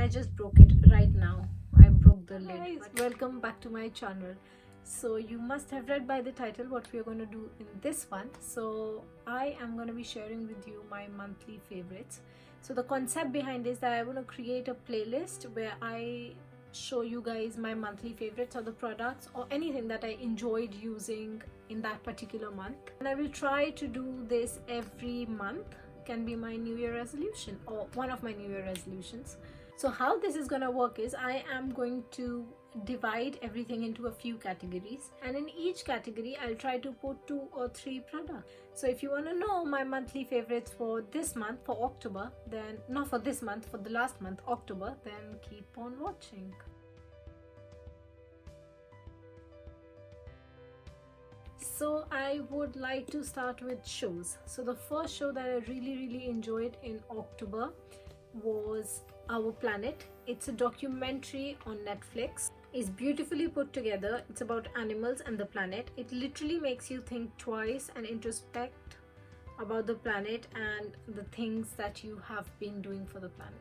I just broke it right now. I broke the lid. Guys, welcome back to my channel. So you must have read by the title what we are going to do in this one. So I am going to be sharing with you my monthly favorites. So the concept behind is that I want to create a playlist where I show you guys my monthly favorites or the products or anything that I enjoyed using in that particular month, and I will try to do this every month. Can be my New Year resolution or one of my New Year resolutions. So how this is gonna work is I am going to divide everything into a few categories, and in each category I'll try to put 2 or 3 products. So if you want to know my monthly favorites for this month, for October, then not for this month, for the last month, October, then keep on watching. So I would like to start with shows. So the first show that I really enjoyed in October was Our Planet. It's a documentary on Netflix. It's beautifully put together. It's about animals and the planet. It literally makes you think twice and introspect about the planet and the things that you have been doing for the planet.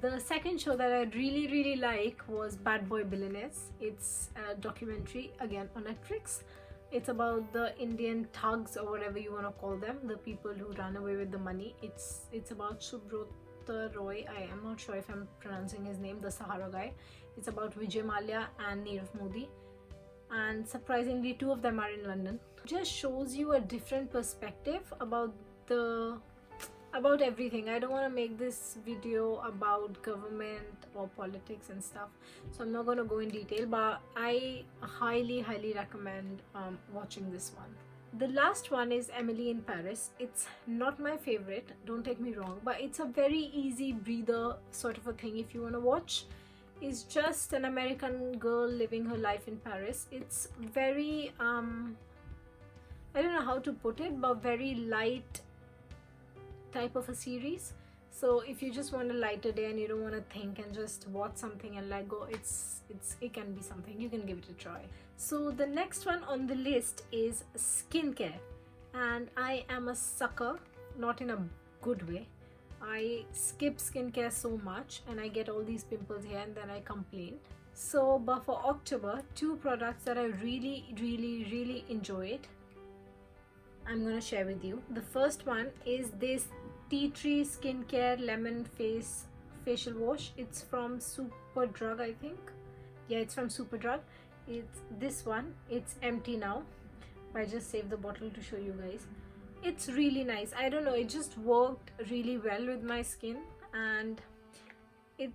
The second show that I really like was Bad Boy Billionaires. It's a documentary again on Netflix. It's about the Indian thugs or whatever you want to call them, the people who ran away with the money. It's about Subrata Roy. I am not sure if I'm pronouncing his name, the Sahara guy. It's about Vijay Mallya and Nirav Modi, and surprisingly 2 of them are in London. Just shows you a different perspective about everything. I don't want to make this video about government or politics and stuff, so I'm not going to go in detail, but I highly recommend watching this one. The last one is Emily in Paris. It's not my favorite, don't take me wrong, but it's a very easy breather sort of a thing if you want to watch. It's just an American girl living her life in Paris. It's very I don't know how to put it, but very light type of a series. So if you just want a lighter day and you don't want to think and just watch something and let go, it can be something. You can give it a try. So the next one on the list is skincare, and I am a sucker, not in a good way. I skip skincare so much and I get all these pimples here and then I complain. So but for October, 2 products that I really enjoyed, I'm gonna share with you. The first one is this Tea Tree Skincare Lemon Facial Wash. It's from Superdrug, I think. Yeah, it's from Superdrug. It's this one. It's empty now. I just saved the bottle to show you guys. It's really nice. I don't know, it just worked really well with my skin, and it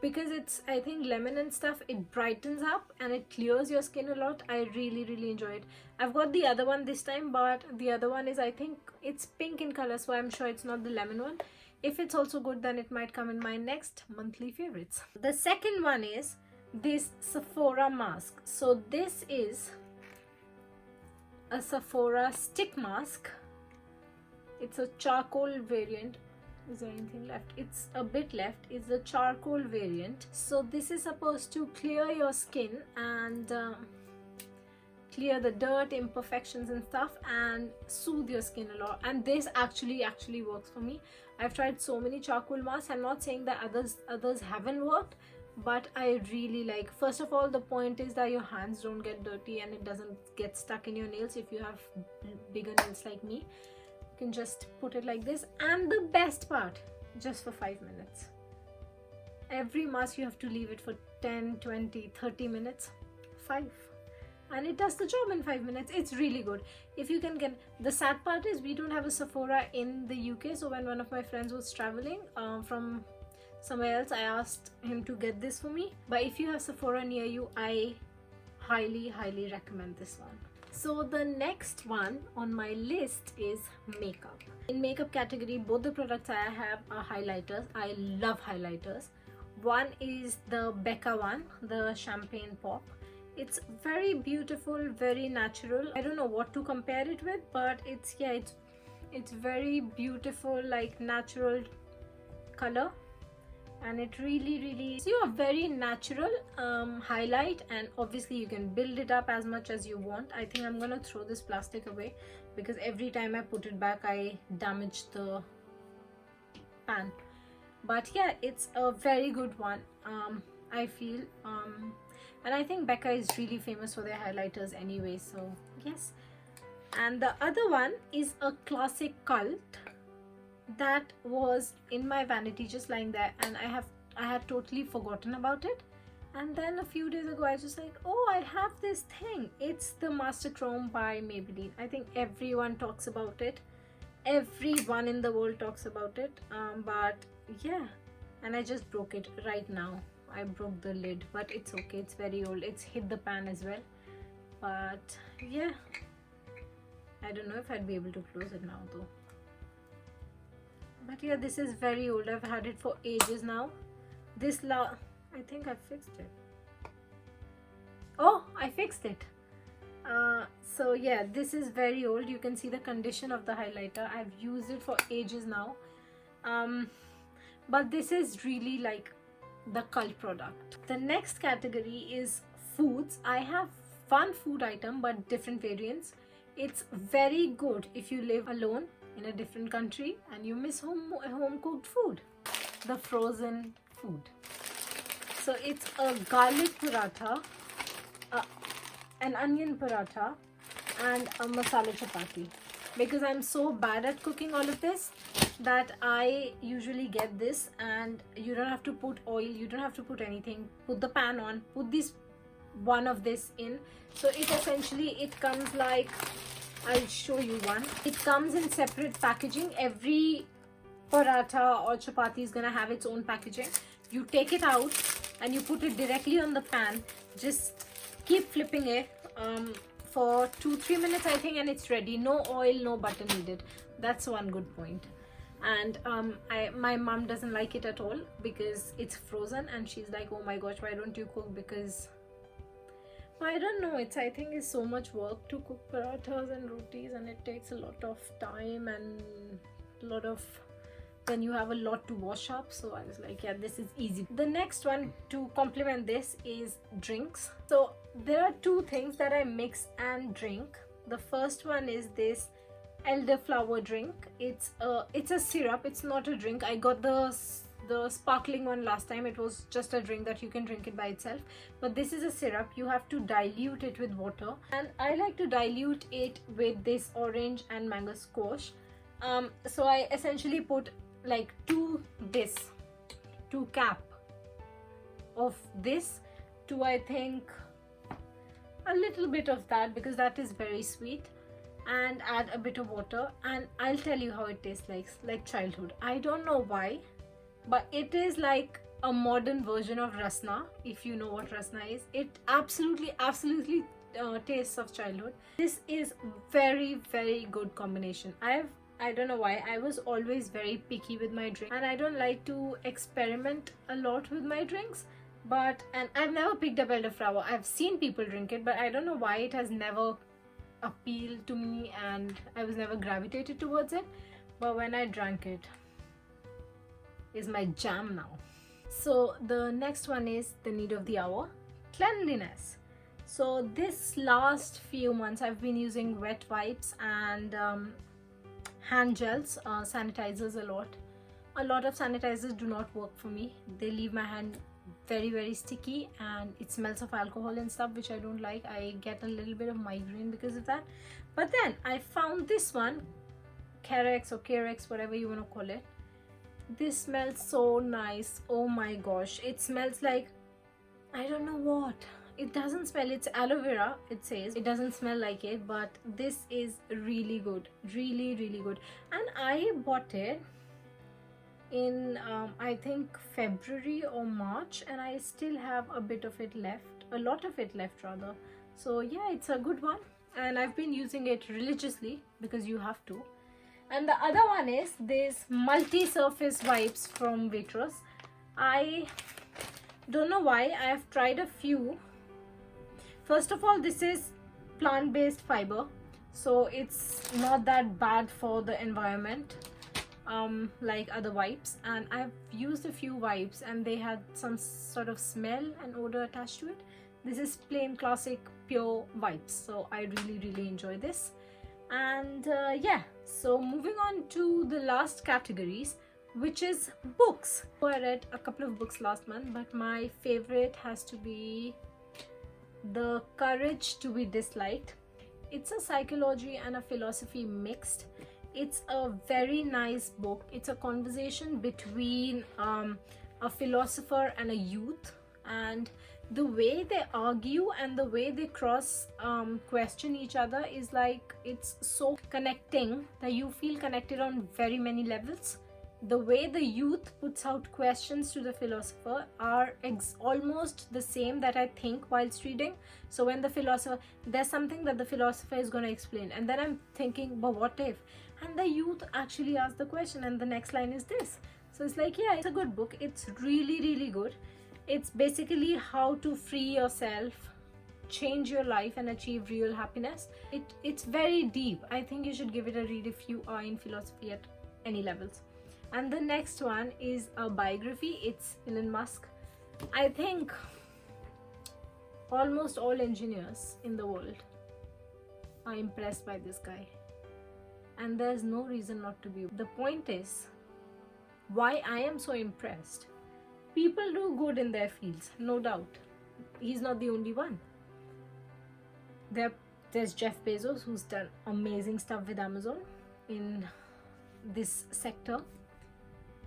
because it's, I think, lemon and stuff, it brightens up and it clears your skin a lot. I really enjoy it. I've got the other one this time, but the other one is, I think it's pink in color, so I'm sure it's not the lemon one. If it's also good, then it might come in my next monthly favorites. The second one is this Sephora mask. So this is a Sephora stick mask. It's a charcoal variant. Is there anything left? It's a bit left. It's the charcoal variant. So this is supposed to clear your skin and clear the dirt, imperfections and stuff, and soothe your skin a lot. And this actually works for me. I've tried so many charcoal masks. I'm not saying that others haven't worked, but I really like. First of all, the point is that your hands don't get dirty and it doesn't get stuck in your nails. If you have bigger nails like me, can just put it like this. And the best part, just for 5 minutes. Every mask you have to leave it for 10, 20, 30 minutes. 5. And it does the job in 5 minutes. It's really good. If you can get, the sad part is we don't have a Sephora in the UK, so when one of my friends was traveling from somewhere else, I asked him to get this for me. But if you have Sephora near you, I highly recommend this one. So the next one on my list is makeup. In makeup category, both the products I have are highlighters. I love highlighters. One is the Becca one, the Champagne Pop. It's very beautiful, very natural. I don't know what to compare it with, but it's very beautiful, like natural color. And it really so you a very natural highlight, and obviously you can build it up as much as you want. I think I'm gonna throw this plastic away because every time I put it back I damage the pan. but yeah, it's a very good one. I feel and I think Becca is really famous for their highlighters anyway, so yes. And the other one is a classic cult that was in my vanity just lying there, and I had totally forgotten about it. And then a few days ago I was just like, oh, I have this thing. It's the Master Chrome by Maybelline. I think everyone talks about it, everyone in the world talks about it, but yeah, and I just broke it right now. I broke the lid, but it's okay, it's very old, it's hit the pan as well. But yeah, I don't know if I'd be able to close it now though. But yeah, this is very old. I've had it for ages now. I think I fixed it. Oh, I fixed it. So yeah, this is very old. You can see the condition of the highlighter. I've used it for ages now. But this is really like the cult product. The next category is foods. I have one food item but different variants. It's very good if you live alone in a different country and you miss home cooked food. The frozen food. So it's a garlic paratha, an onion paratha, and a masala chapati. Because I'm so bad at cooking all of this that I usually get this, and you don't have to put oil, you don't have to put anything. Put the pan on, put one of this in. So it comes like, I'll show you one. It comes in separate packaging. Every paratha or chapati is gonna have its own packaging. You take it out and you put it directly on the pan. Just keep flipping it for 2-3 minutes, I think, and it's ready. No oil, no butter needed. That's one good point. And my mom doesn't like it at all because it's frozen, and she's like, oh my gosh, why don't you cook? Because I don't know, I think it's so much work to cook parathas and rotis, and it takes a lot of time and then you have a lot to wash up. So I was like, yeah, this is easy. The next one to complement this is drinks. So there are two things that I mix and drink. The first one is this elderflower drink. It's a syrup, it's not a drink. I got the sparkling one last time. It was just a drink that you can drink it by itself, but this is a syrup. You have to dilute it with water, and I like to dilute it with this orange and mango squash. So I essentially put like two cap of this to, I think, a little bit of that, because that is very sweet, and add a bit of water, and I'll tell you how it tastes like childhood. I don't know why, but it is like a modern version of rasna. If you know what rasna is, it absolutely tastes of childhood. This is very good combination. I don't know why, I was always very picky with my drink, and I don't like to experiment a lot with my drinks. And I've never picked up elderflower. I've seen people drink it, but I don't know why it has never appealed to me, and I was never gravitated towards it. But when I drank it, is my jam now. So the next one is the need of the hour, cleanliness. So this last few months I've been using wet wipes and hand gels, sanitizers a lot. A lot of sanitizers do not work for me. They leave my hand very sticky, and it smells of alcohol and stuff, which I don't like. I get a little bit of migraine because of that. But then I found this one, Carex or Carex, whatever you want to call it. This smells so nice. Oh my gosh, it smells like, I don't know what. It doesn't smell, it's aloe vera, it says. It doesn't smell like it, but this is really good, really good. And I bought it in I think February or March, and I still have a bit of it left, a lot of it left rather. So yeah, it's a good one, and I've been using it religiously because you have to. And the other one is this multi-surface wipes from Waitrose. I don't know why. I have tried a few. First of all, this is plant-based fiber, so it's not that bad for the environment like other wipes. And I've used a few wipes and they had some sort of smell and odor attached to it. This is plain classic pure wipes, so I really enjoy this. And yeah, so moving on to the last categories, which is books. I read a couple of books last month, but my favorite has to be The Courage to be Disliked. It's a psychology and a philosophy mixed. It's a very nice book. It's a conversation between a philosopher and a youth, and the way they argue and the way they cross question each other is like, it's so connecting that you feel connected on very many levels. The way the youth puts out questions to the philosopher are almost the same that I think whilst reading. So when the philosopher, there's something that the philosopher is going to explain, and then I'm thinking, but what if? And the youth actually asks the question, and the next line is this. So it's like, yeah, it's a good book. It's really, really good. It's basically how to free yourself, change your life, and achieve real happiness. It's very deep. I think you should give it a read if you are in philosophy at any levels. And the next one is a biography. It's Elon Musk. I think almost all engineers in the world are impressed by this guy, and there's no reason not to be. The point is, why I am so impressed. People do good in their fields, no doubt. He's not the only one. There's Jeff Bezos, who's done amazing stuff with Amazon in this sector.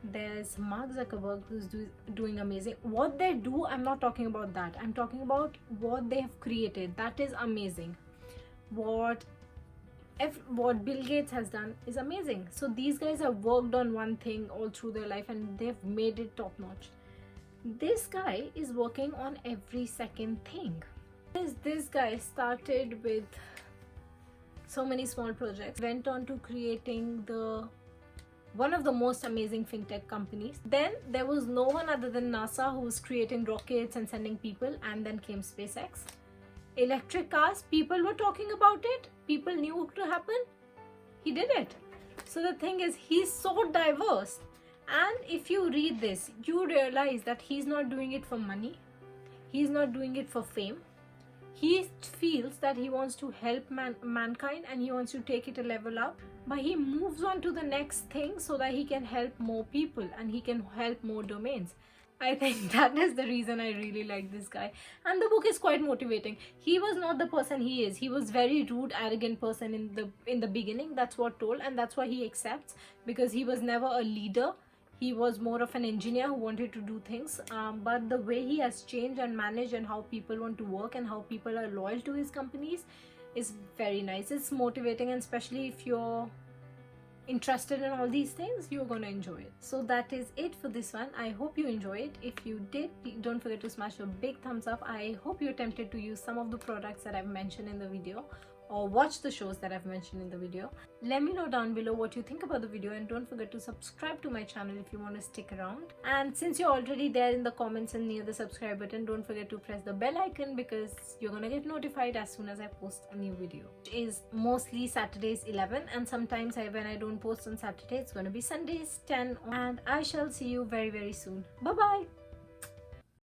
There's Mark Zuckerberg, who's doing amazing. What they do, I'm not talking about that. I'm talking about what they have created. That is amazing. What Bill Gates has done is amazing. So these guys have worked on one thing all through their life, and they've made it top notch. This guy is working on every second thing. This guy started with so many small projects, went on to creating one of the most amazing fintech companies. Then there was no one other than NASA who was creating rockets and sending people, and then came SpaceX. Electric cars, people were talking about it, people knew it to happen, he did it. So the thing is, he's so diverse, and if you read this, you realize that he's not doing it for money, he's not doing it for fame. He feels that he wants to help mankind, and he wants to take it a level up, but he moves on to the next thing so that he can help more people and he can help more domains. I think that is the reason I really like this guy, and the book is quite motivating. He was not the person he is. He was very rude, arrogant person in the beginning. That's what told, and that's why he accepts, because he was never a leader. He was more of an engineer who wanted to do things, but the way he has changed and managed, and how people want to work and how people are loyal to his companies, is very nice. It's motivating, and especially if you're interested in all these things, you're gonna enjoy it. So that is it for this one. I hope you enjoy it. If you did, don't forget to smash a big thumbs up. I hope you're tempted to use some of the products that I've mentioned in the video, or watch the shows that I've mentioned in the video. Let me know down below what you think about the video, and don't forget to subscribe to my channel if you want to stick around. And since you're already there in the comments and near the subscribe button, don't forget to press the bell icon, because you're gonna get notified as soon as I post a new video, which is mostly Saturdays 11, and sometimes when I don't post on Saturday, it's gonna be Sundays 10. And I shall see you very, very soon. Bye bye.